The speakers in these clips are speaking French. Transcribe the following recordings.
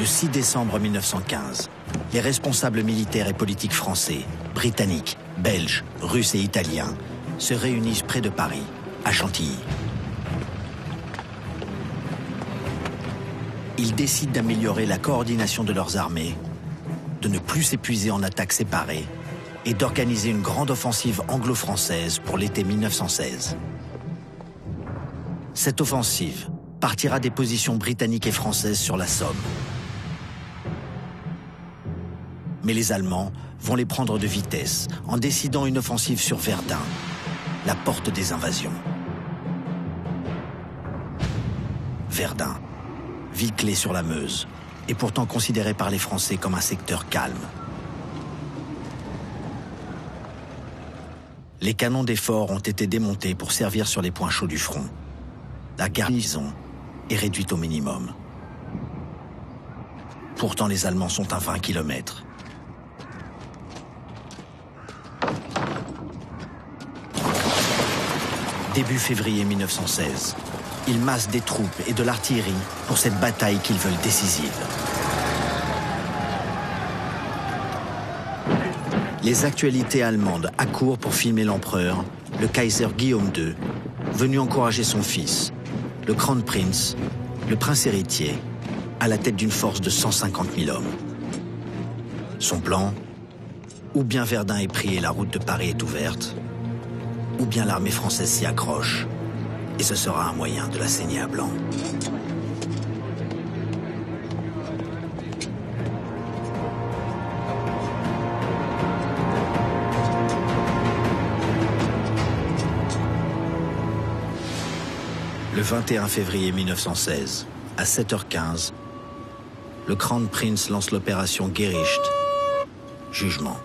Le 6 décembre 1915, les responsables militaires et politiques français, britanniques, belges, russes et italiens se réunissent près de Paris, à Chantilly. Ils décident d'améliorer la coordination de leurs armées, de ne plus s'épuiser en attaques séparées et d'organiser une grande offensive anglo-française pour l'été 1916. Cette offensive partira des positions britanniques et françaises sur la Somme. Mais les Allemands vont les prendre de vitesse en décidant une offensive sur Verdun, la porte des invasions. Verdun, ville clé sur la Meuse, est pourtant considéré par les Français comme un secteur calme. Les canons des forts ont été démontés pour servir sur les points chauds du front. La garnison est réduite au minimum. Pourtant, les Allemands sont à 20 km. Début février 1916, ils massent des troupes et de l'artillerie pour cette bataille qu'ils veulent décisive. Les actualités allemandes accourent pour filmer l'empereur, le Kaiser Guillaume II, venu encourager son fils, le Kronprinz, le prince héritier, à la tête d'une force de 150 000 hommes. Son plan, ou bien Verdun est pris et la route de Paris est ouverte, ou bien l'armée française s'y accroche, et ce sera un moyen de la saigner à blanc. Le 21 février 1916, à 7h15, le Kronprinz lance l'opération Gericht, jugement.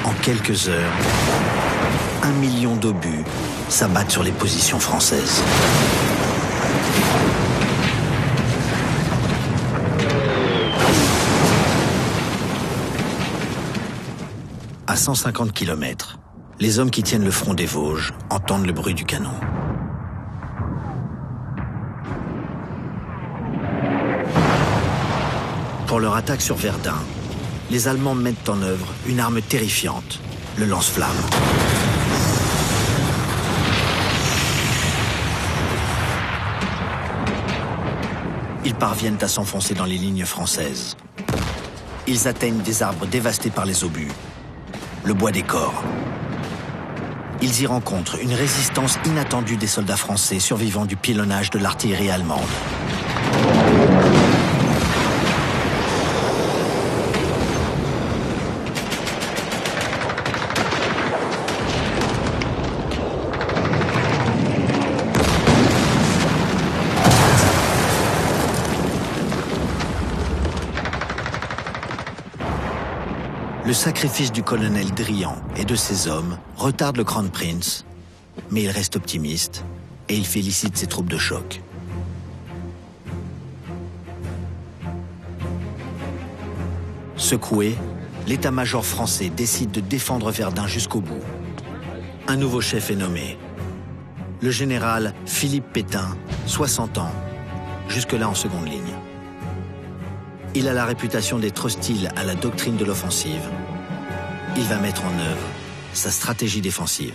En quelques heures, 1 million d'obus s'abattent sur les positions françaises. À 150 km, les hommes qui tiennent le front des Vosges entendent le bruit du canon. Pour leur attaque sur Verdun, les Allemands mettent en œuvre une arme terrifiante, le lance-flamme. Ils parviennent à s'enfoncer dans les lignes françaises. Ils atteignent des arbres dévastés par les obus, le bois des corps. Ils y rencontrent une résistance inattendue des soldats français survivant du pilonnage de l'artillerie allemande. Le sacrifice du colonel Drian et de ses hommes retarde le Kronprinz, mais il reste optimiste et il félicite ses troupes de choc. Secoué, l'état-major français décide de défendre Verdun jusqu'au bout. Un nouveau chef est nommé. Le général Philippe Pétain, 60 ans, jusque-là en seconde ligne. Il a la réputation d'être hostile à la doctrine de l'offensive. Il va mettre en œuvre sa stratégie défensive.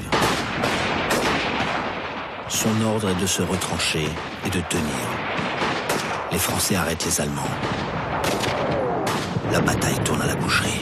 Son ordre est de se retrancher et de tenir. Les Français arrêtent les Allemands. La bataille tourne à la boucherie.